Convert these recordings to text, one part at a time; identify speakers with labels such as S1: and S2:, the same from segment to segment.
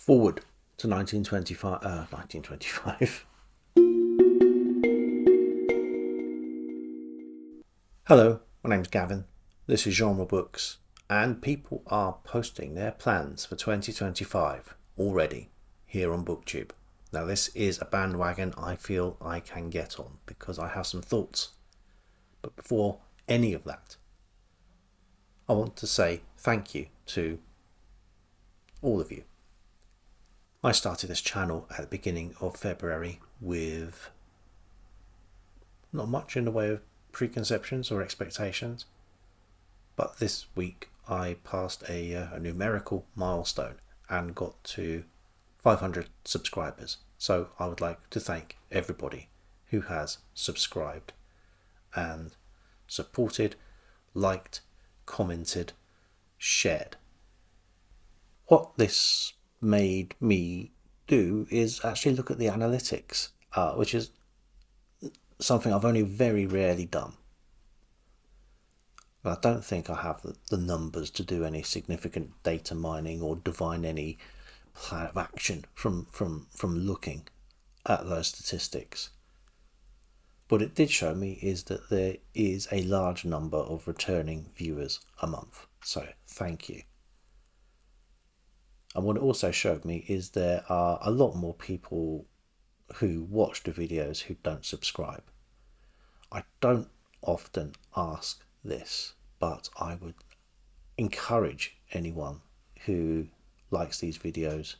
S1: Forward to 1925. Hello, my name's Gavin. This is Genre Books, and people are posting their plans for 2025 already here on BookTube. Now, this is a bandwagon I feel I can get on because I have some thoughts. But before any of that, I want to say thank you to all of you. I started this channel at the beginning of February with not much in the way of preconceptions or expectations, but this week I passed a numerical milestone and got to 500 subscribers. So I would like to thank everybody who has subscribed and supported, liked, commented, shared. What this made me do is actually look at the analytics, which is something I've only very rarely done. I don't think I have the numbers to do any significant data mining or divine any plan of action from looking at those statistics. What it did show me is that there is a large number of returning viewers a month. So thank you. And what it also showed me is there are a lot more people who watch the videos who don't subscribe. I don't often ask this, but I would encourage anyone who likes these videos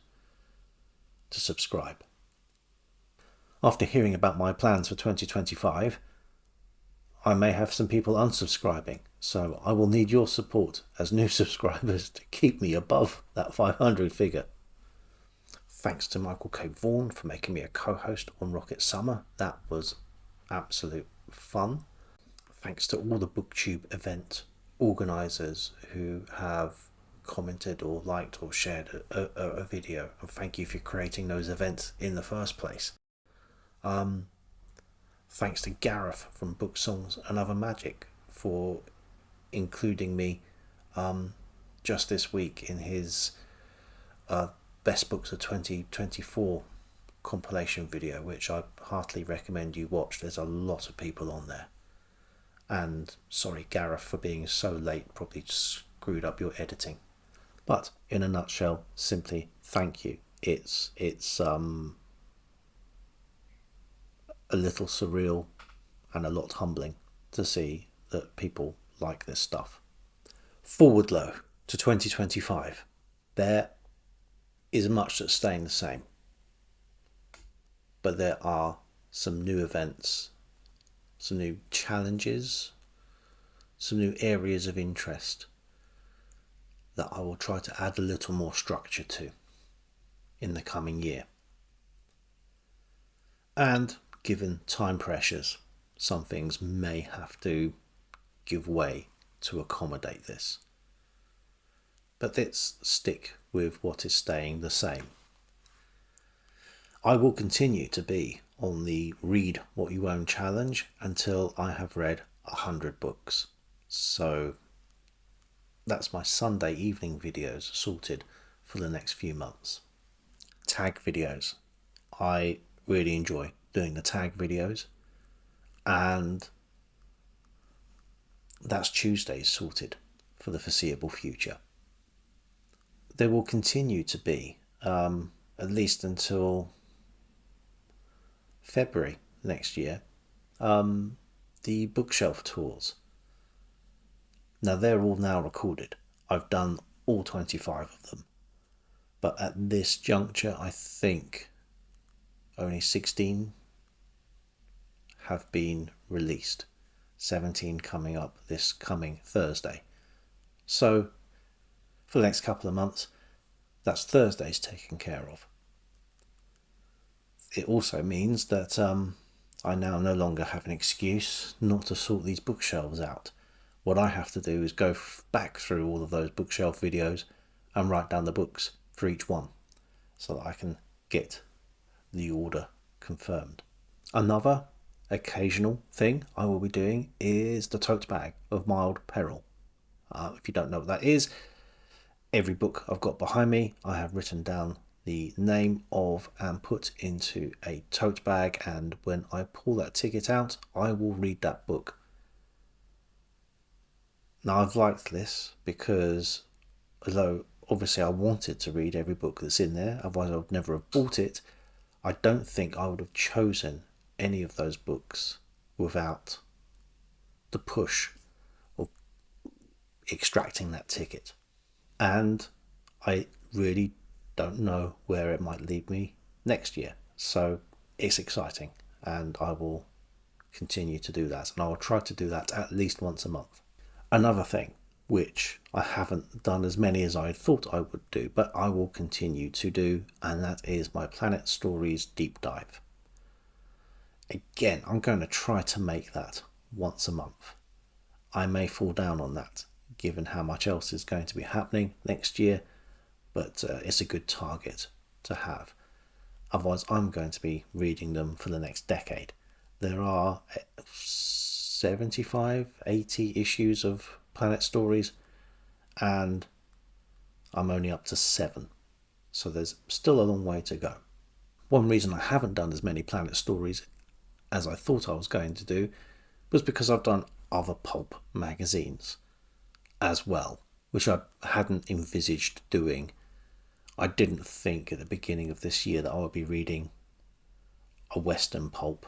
S1: to subscribe. After hearing about my plans for 2025, I may have some people unsubscribing, so I will need your support as new subscribers to keep me above that 500 figure. Thanks to Michael K. Vaughan for making me a co-host on Rocket Summer. That was absolute fun. Thanks to all the BookTube event organisers who have commented or liked or shared a video, and thank you for creating those events in the first place. Thanks to Gareth from Book Songs and Other Magic for including me just this week in his Best Books of 2024 compilation video, which I heartily recommend you watch. There's a lot of people on there. And sorry, Gareth, for being so late, probably screwed up your editing. But in a nutshell, simply thank you. It's a little surreal and a lot humbling to see that people like this stuff. Forward though to 2025, there is much that's staying the same, but there are some new events, some new challenges, some new areas of interest that I will try to add a little more structure to in the coming year. And given time pressures, some things may have to give way to accommodate this. But let's stick with what is staying the same. I will continue to be on the Read What You Own challenge until I have read 100 books. So that's my Sunday evening videos sorted for the next few months. Tag videos. I really enjoy doing the tag videos, and that's Tuesdays sorted for the foreseeable future. There will continue to be, at least until February next year, the bookshelf tours. Now they're all now recorded. I've done all 25 of them, but at this juncture I think only 16 have been released, 17 coming up this coming Thursday. So for the next couple of months, that's Thursdays taken care of. It also means that I now no longer have an excuse not to sort these bookshelves out. What I have to do is go back through all of those bookshelf videos and write down the books for each one so that I can get the order confirmed. Another occasional thing I will be doing is the tote bag of mild peril. If you don't know what that is, every book I've got behind me I have written down the name of and put into a tote bag, and when I pull that ticket out, I will read that book. Now, I've liked this because although obviously I wanted to read every book that's in there, otherwise I would never have bought it, I don't think I would have chosen any of those books without the push of extracting that ticket. And I really don't know where it might lead me next year. So it's exciting, and I will continue to do that. And I will try to do that at least once a month. Another thing, which I haven't done as many as I thought I would do, but I will continue to do, and that is my Planet Stories deep dive. Again, I'm going to try to make that once a month. I may fall down on that, given how much else is going to be happening next year, but it's a good target to have. Otherwise, I'm going to be reading them for the next decade. There are 75, 80 issues of Planet Stories, and I'm only up to 7. So there's still a long way to go. One reason I haven't done as many Planet Stories as I thought I was going to do was because I've done other pulp magazines as well, which I hadn't envisaged doing. I didn't think at the beginning of this year that I would be reading a Western pulp,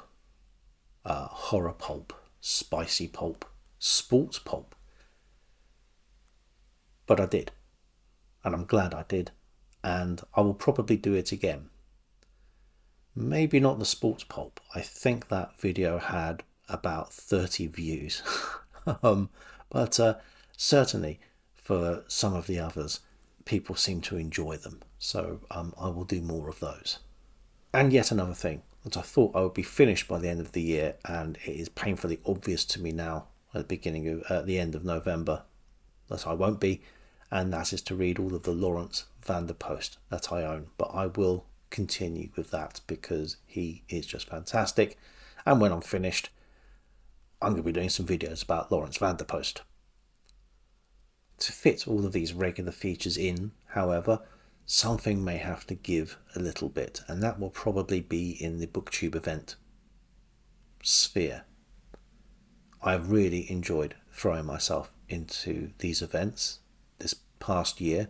S1: horror pulp, spicy pulp, sports pulp. But I did, and I'm glad I did, and I will probably do it again. Maybe not the sports pulp. I think that video had about 30 views. But certainly for some of the others, people seem to enjoy them. So I will do more of those. And yet another thing that I thought I would be finished by the end of the year, and it is painfully obvious to me now at the end of November that I won't be, and that is to read all of the Lawrence van der Post that I own. But I will continue with that because he is just fantastic, and when I'm finished, I'm going to be doing some videos about Lawrence van der Post. To fit all of these regular features in, however, something may have to give a little bit, and that will probably be in the BookTube event sphere. I've really enjoyed throwing myself into these events this past year,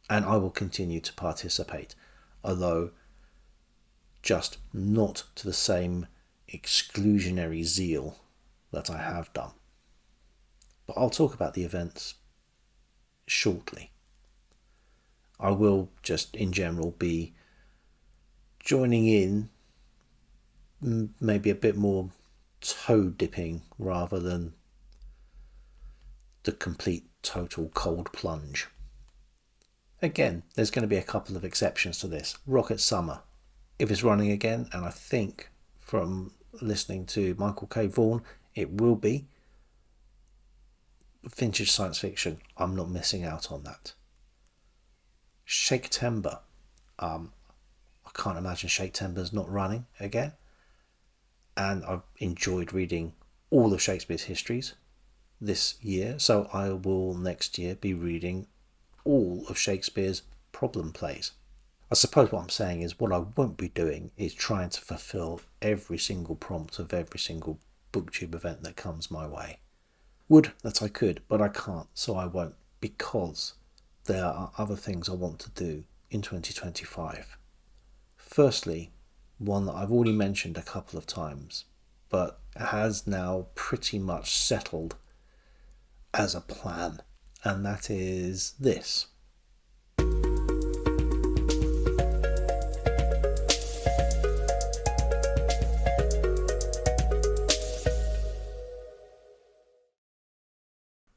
S1: and I will continue to participate, although just not to the same exclusionary zeal that I have done. But I'll talk about the events shortly. I will just in general be joining in, maybe a bit more toe dipping rather than the complete total cold plunge. Again, there's going to be a couple of exceptions to this. Rocket Summer, if it's running again, and I think from listening to Michael K. Vaughan, it will be. Vintage science fiction, I'm not missing out on that. Shake-Tember, I can't imagine Shake-Tember's not running again. And I've enjoyed reading all of Shakespeare's histories this year, so I will next year be reading all of Shakespeare's problem plays. I suppose what I'm saying is what I won't be doing is trying to fulfill every single prompt of every single BookTube event that comes my way. Would that I could, but I can't, so I won't, because there are other things I want to do in 2025. Firstly, one that I've already mentioned a couple of times, but has now pretty much settled as a plan, and that is this.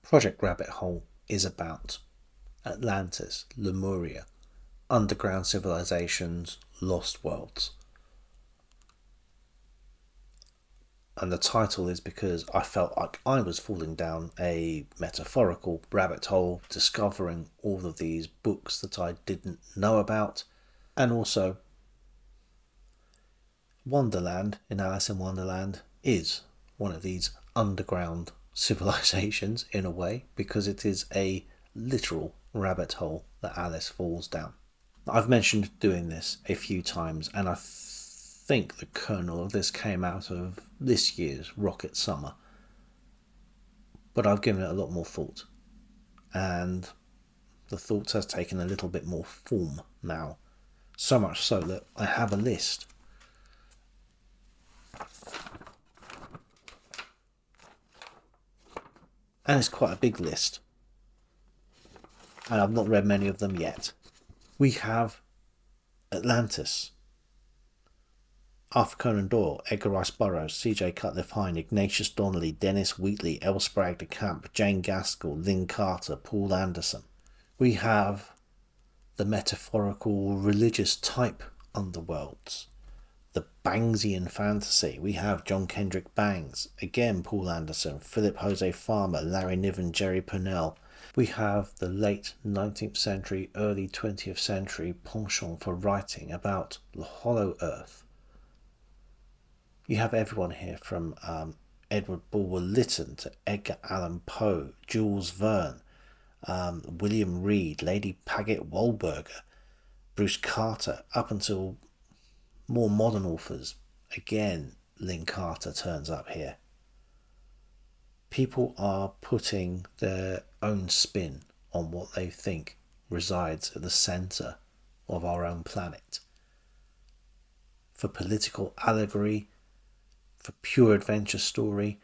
S1: Project Rabbit Hole is about Atlantis, Lemuria, underground civilizations, lost worlds. And the title is because I felt like I was falling down a metaphorical rabbit hole, discovering all of these books that I didn't know about. And also, Wonderland in Alice in Wonderland is one of these underground civilizations in a way, because it is a literal rabbit hole that Alice falls down. I've mentioned doing this a few times, and I think the kernel of this came out of this year's Rocket Summer. But I've given it a lot more thought, and the thought has taken a little bit more form now. So much so that I have a list. And it's quite a big list. And I've not read many of them yet. We have Atlantis, Arthur Conan Doyle, Edgar Rice Burroughs, C.J. Cutcliffe Hine, Ignatius Donnelly, Dennis Wheatley, L. Sprague de Camp, Jane Gaskell, Lynn Carter, Paul Anderson. We have the metaphorical religious type underworlds, the Bangsian fantasy. We have John Kendrick Bangs, again Paul Anderson, Philip Jose Farmer, Larry Niven, Jerry Pournelle. We have the late 19th century, early 20th century penchant for writing about the hollow earth. You have everyone here from Edward Bulwer Lytton to Edgar Allan Poe, Jules Verne, William Reed, Lady Paget Wahlberger, Bruce Carter, up until more modern authors. Again, Lynn Carter turns up here. People are putting their own spin on what they think resides at the centre of our own planet. For political allegory, for pure adventure story,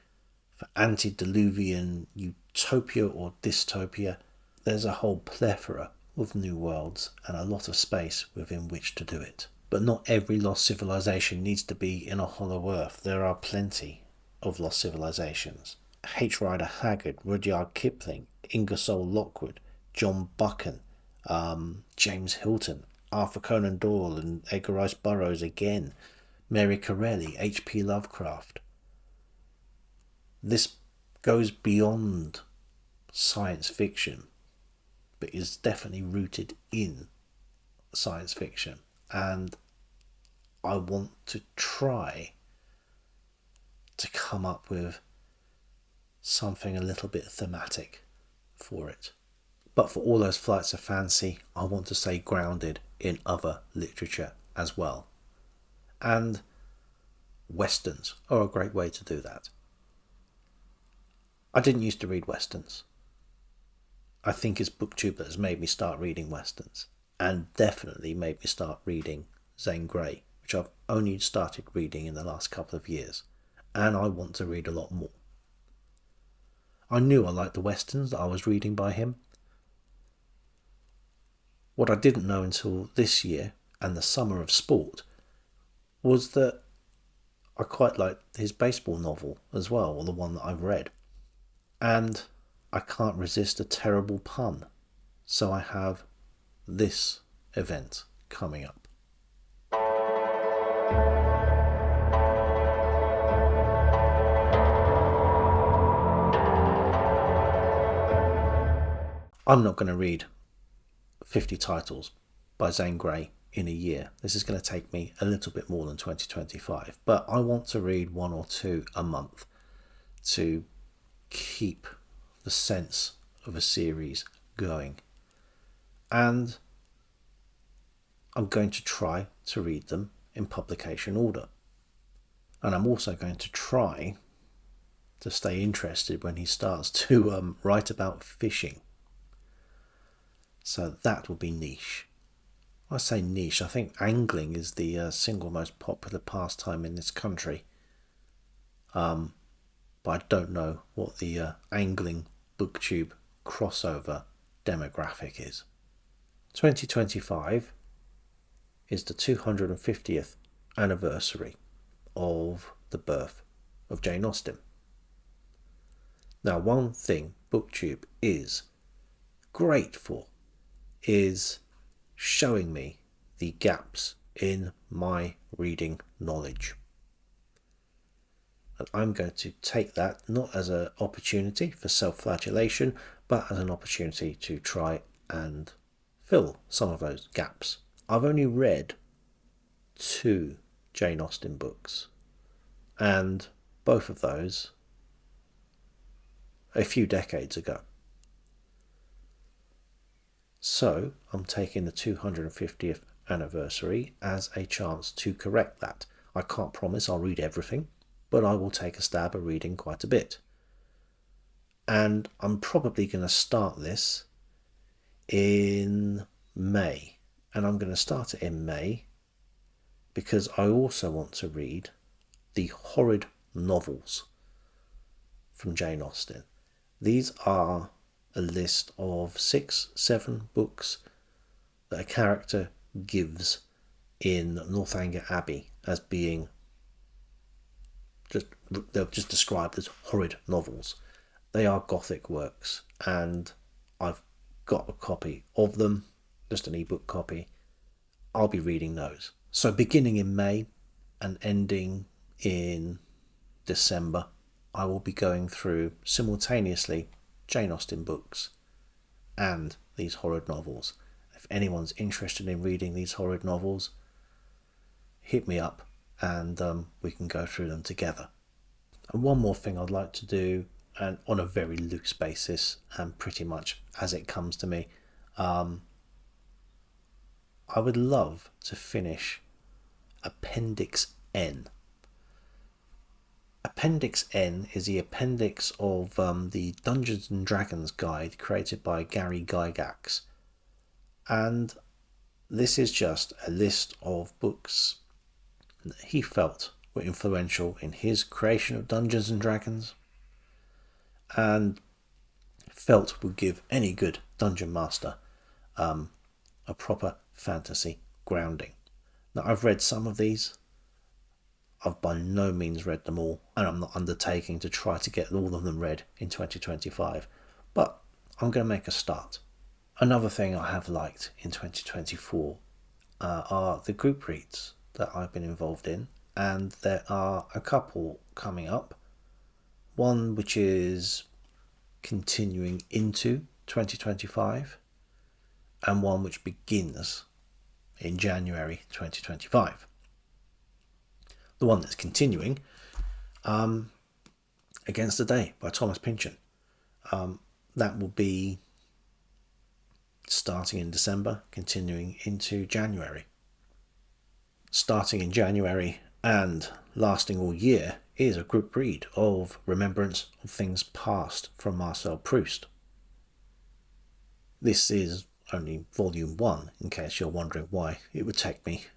S1: for antediluvian utopia or dystopia, there's a whole plethora of new worlds and a lot of space within which to do it. But not every lost civilization needs to be in a hollow earth. There are plenty of lost civilizations. H. Rider Haggard, Rudyard Kipling, Ingersoll Lockwood, John Buchan, James Hilton, Arthur Conan Doyle and Edgar Rice Burroughs again, Mary Corelli, H.P. Lovecraft. This goes beyond science fiction, but is definitely rooted in science fiction. And I want to try to come up with something a little bit thematic for it. But for all those flights of fancy, I want to stay grounded in other literature as well. And Westerns are a great way to do that. I didn't used to read Westerns. I think it's BookTube that has made me start reading Westerns, and definitely made me start reading Zane Grey, which I've only started reading in the last couple of years, and I want to read a lot more. I knew I liked the Westerns that I was reading by him. What I didn't know until this year and the summer of sport was that I quite liked his baseball novel as well, or the one that I've read. And I can't resist a terrible pun, so I have this event coming up. I'm not going to read 50 titles by Zane Grey in a year. This is going to take me a little bit more than 2025, but I want to read one or two a month to keep the sense of a series going. And I'm going to try to read them in publication order. And I'm also going to try to stay interested when he starts to write about fishing. So that will be niche. I say niche, I think angling is the single most popular pastime in this country. But I don't know what the angling BookTube crossover demographic is. 2025 is the 250th anniversary of the birth of Jane Austen. Now, one thing BookTube is great for is showing me the gaps in my reading knowledge. And I'm going to take that not as an opportunity for self-flagellation, but as an opportunity to try and fill some of those gaps. I've only read 2 Jane Austen books, and both of those a few decades ago. So I'm taking the 250th anniversary as a chance to correct that. I can't promise I'll read everything, but I will take a stab at reading quite a bit. And I'm probably going to start this in May. And I'm going to start it in May because I also want to read the horrid novels from Jane Austen. These are a list of 6-7 books that a character gives in Northanger Abbey as being they're just described as horrid novels. They are Gothic works, and I've got a copy of them, just an ebook copy. I'll be reading those. So beginning in May and ending in December, I will be going through simultaneously Jane Austen books and these horrid novels. If anyone's interested in reading these horrid novels, hit me up and we can go through them together. And one more thing I'd like to do, and on a very loose basis and pretty much as it comes to me, I would love to finish Appendix N. Appendix N is the appendix of the Dungeons and Dragons guide created by Gary Gygax. And this is just a list of books that he felt were influential in his creation of Dungeons and Dragons and felt would give any good dungeon master a proper fantasy grounding. Now, I've read some of these. I've by no means read them all, and I'm not undertaking to try to get all of them read in 2025, but I'm going to make a start. Another thing I have liked in 2024 are the group reads that I've been involved in, and there are a couple coming up. One which is continuing into 2025, and one which begins in January 2025. The one that's continuing, Against the Day by Thomas Pynchon. That will be starting in December, continuing into January. Starting in January and lasting all year is a group read of Remembrance of Things Past from Marcel Proust. This is only volume 1, in case you're wondering why it would take me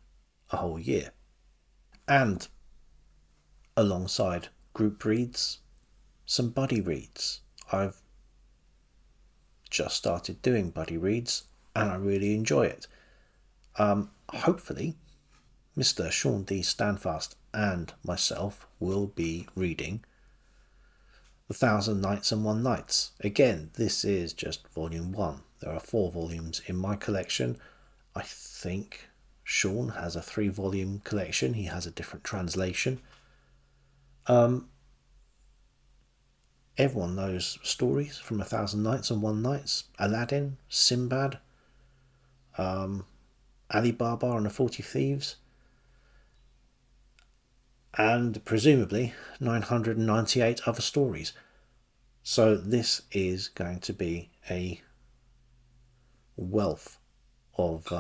S1: a whole year. And alongside group reads, some buddy reads. I've just started doing buddy reads and I really enjoy it. Hopefully Mr. Sean D. Standfast and myself will be reading The 1,000 Nights and One Nights. Again, this is just volume 1. There are 4 volumes in my collection. I think Sean has a 3-volume collection. He has a different translation. Everyone knows stories from 1,000 Nights and One Nights. Aladdin, Sinbad, Ali Baba and the 40 Thieves, and presumably 998 other stories. So this is going to be a wealth of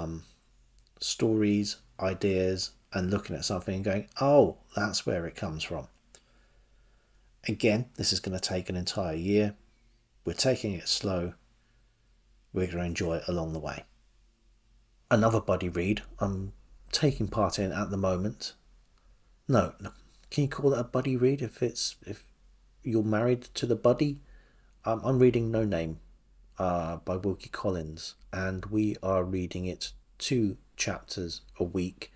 S1: stories, ideas, and looking at something and going, oh, that's where it comes from. Again, this is going to take an entire year. We're taking it slow. We're going to enjoy it along the way. Another buddy read I'm taking part in at the moment. No, can you call it a buddy read if you're married to the buddy? I'm reading No Name by Wilkie Collins, and we are reading it 2 chapters a week,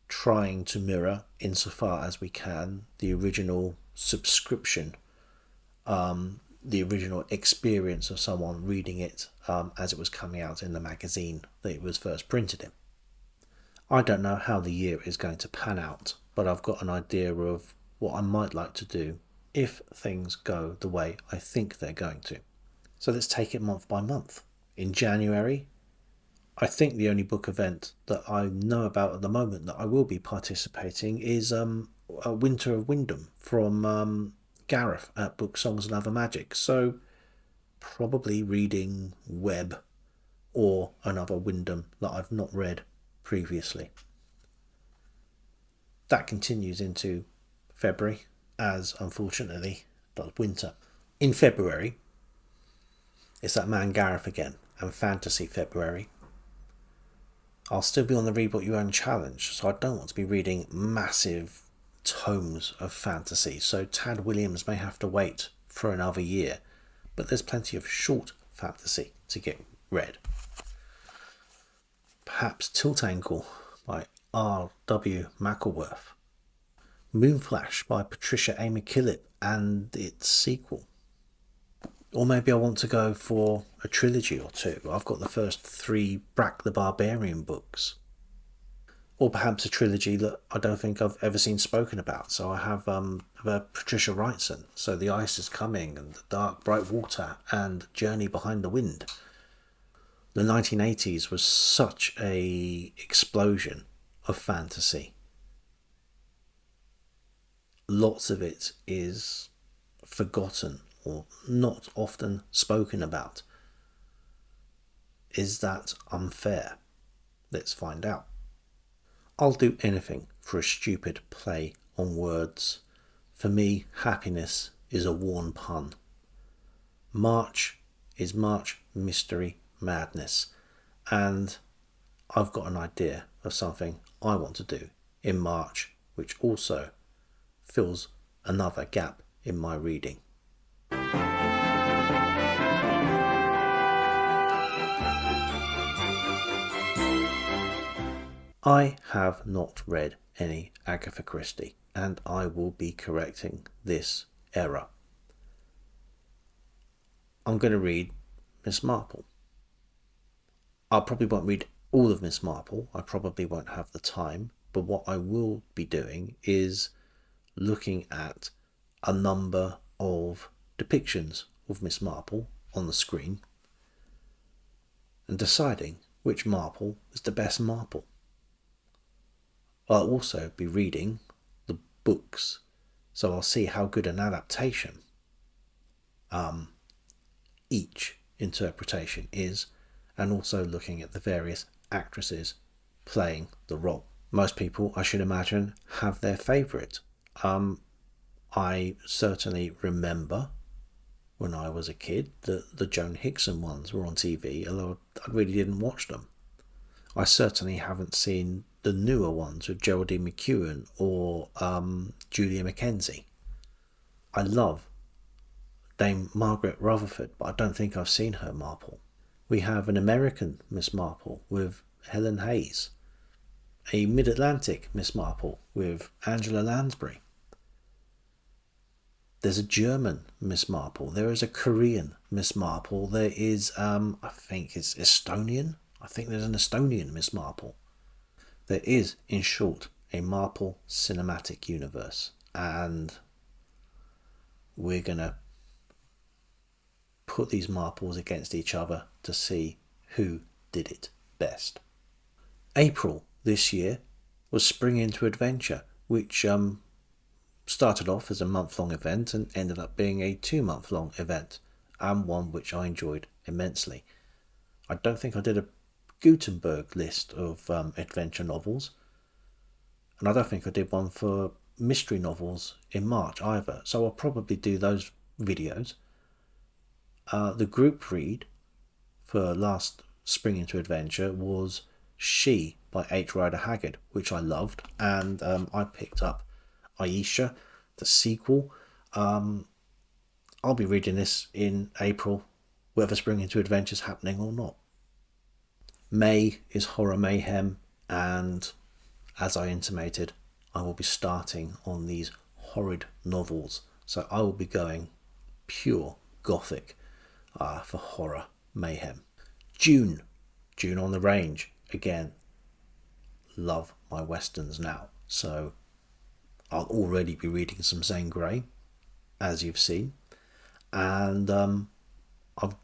S1: trying to mirror, insofar as we can, the original subscription, the original experience of someone reading it as it was coming out in the magazine that it was first printed in. I don't know how the year is going to pan out, but I've got an idea of what I might like to do if things go the way I think they're going to. So let's take it month by month. In January, I think the only book event that I know about at the moment that I will be participating is Winter of Wyndham from Gareth at Book Songs and Other Magic. So probably reading Web or another Wyndham that I've not read previously. That continues into February, as unfortunately does winter. In February, it's that man Gareth again, and Fantasy February. I'll still be on the Read What You Own challenge, so I don't want to be reading massive tomes of fantasy, so Tad Williams may have to wait for another year, but there's plenty of short fantasy to get read. Perhaps Tilt Ankle by R.W. McElworth, Moonflash by Patricia A. McKillip and its sequel. Or maybe I want to go for a trilogy or two. I've got the first 3 Brack the Barbarian books. Or perhaps a trilogy that I don't think I've ever seen spoken about. So I have Patricia Wrightson, so The Ice is Coming, and The Dark Bright Water, and Journey Behind the Wind. The 1980s was such a explosion of fantasy. Lots of it is forgotten or not often spoken about. Is that unfair? Let's find out. I'll do anything for a stupid play on words. For me, happiness is a worn pun. March is March Mystery Madness, and I've got an idea of something I want to do in March, which also fills another gap in my reading. I have not read any Agatha Christie, and I will be correcting this error. I'm going to read Miss Marple. I probably won't read all of Miss Marple. I probably won't have the time, but what I will be doing is looking at a number of depictions of Miss Marple on the screen and deciding which Marple is the best Marple. I'll also be reading the books, so I'll see how good an adaptation each interpretation is, and also looking at the various actresses playing the role. Most people, I should imagine, have their favourite. I certainly remember when I was a kid that the Joan Hickson ones were on TV, although I really didn't watch them. I certainly haven't seen the newer ones with Geraldine McEwen or Julia Mackenzie. I love Dame Margaret Rutherford, but I don't think I've seen her Marple. We have an American Miss Marple with Helen Hayes, a Mid-Atlantic Miss Marple with Angela Lansbury. There's a German Miss Marple. There is a Korean Miss Marple. There is, I think it's Estonian. I think there's an Estonian Miss Marple. There is, in short, a Marple cinematic universe. And we're going to put these Marples against each other to see who did it best. April this year was Spring into Adventure, which started off as a month-long event and ended up being a 2-month-long event, and one which I enjoyed immensely. I don't think I did a Gutenberg list of adventure novels, and I don't think I did one for mystery novels in March either, so I'll probably do those videos. The group read for last Spring into Adventure was She by H. Rider Haggard, which I loved, and I picked up Aisha, the sequel. I'll be reading this in April, whether Spring into Adventure is happening or not. May is Horror Mayhem, and as I intimated, I will be starting on these horrid novels, so I will be going pure gothic for Horror Mayhem. June on the Range, again, love my westerns now, so I'll already be reading some Zane Grey, as you've seen, and I've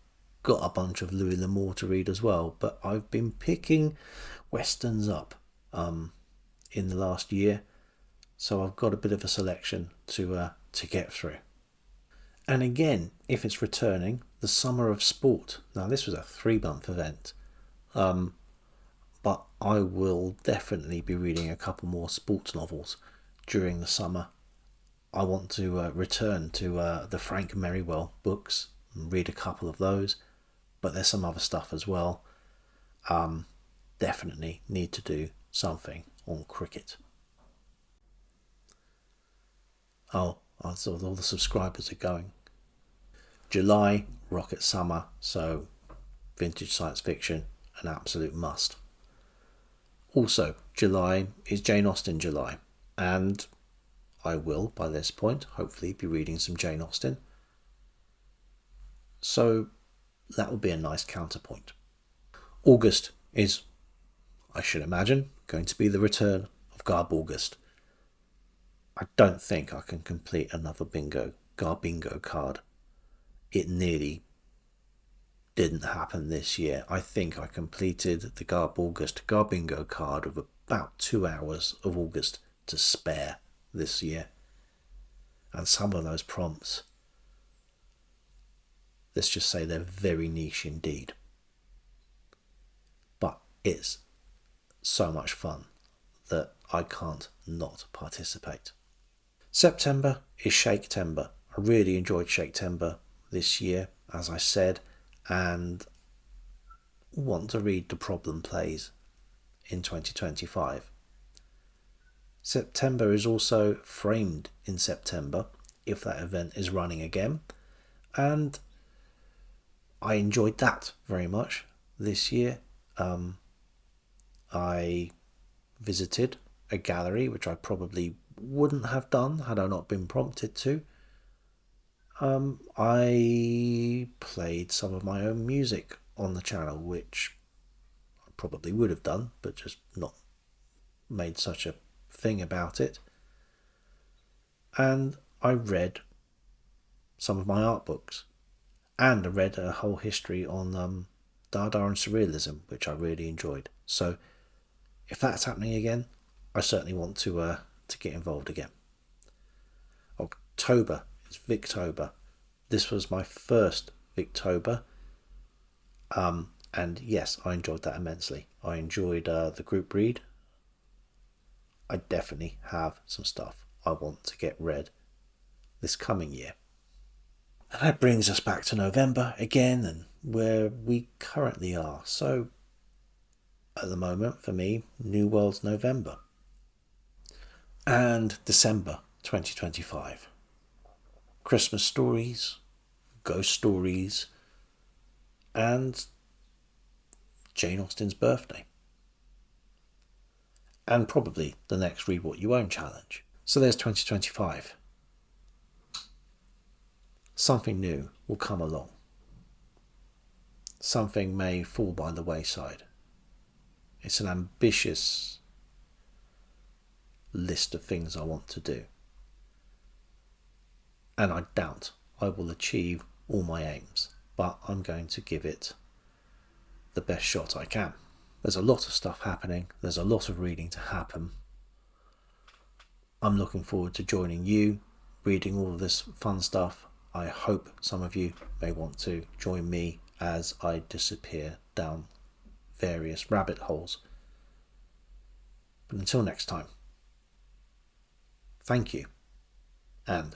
S1: got a bunch of Louis L'Amour to read as well, but I've been picking westerns up in the last year, so I've got a bit of a selection to get through. And again, if it's returning, the Summer of Sport. Now this was a 3-month event. But I will definitely be reading a couple more sports novels during the summer. I want to return to the Frank Merriwell books and read a couple of those, but there's some other stuff as well. Definitely need to do something on cricket. Oh, I saw all the subscribers are going. July, Rocket Summer, so vintage science fiction, an absolute must. Also, July is Jane Austen July, and I will, by this point, hopefully be reading some Jane Austen. So that will be a nice counterpoint. August is, I should imagine, going to be the return of Garb August. I don't think I can complete another Garbingo card. It nearly didn't happen this year. I think I completed the Garbingo card with about 2 hours of August to spare this year. And some of those prompts, let's just say they're very niche indeed. But it's so much fun that I can't not participate. September is Shake-Tember. I really enjoyed Shake-Tember this year, as I said, and want to read The Problem Plays in 2025. September is also Framed in September, if that event is running again, and I enjoyed that very much this year. I visited a gallery, which I probably wouldn't have done had I not been prompted to. I played some of my own music on the channel, which I probably would have done, but just not made such a thing about it. And I read some of my art books, and I read a whole history on Dada and Surrealism, which I really enjoyed. So if that's happening again, I certainly want to get involved again. October is Victober. This was my first Victober, and yes, I enjoyed that immensely. I enjoyed the group read. I definitely have some stuff I want to get read this coming year. And that brings us back to November again, and where we currently are. So at the moment, for me, New World's November. And December 2025. Christmas stories, ghost stories, and Jane Austen's birthday. And probably the next Read What You Own challenge. So there's 2025. Something new will come along. Something may fall by the wayside. It's an ambitious list of things I want to do. And I doubt I will achieve all my aims, but I'm going to give it the best shot I can. There's a lot of stuff happening. There's a lot of reading to happen. I'm looking forward to joining you, reading all of this fun stuff. I hope some of you may want to join me as I disappear down various rabbit holes. But until next time, thank you, and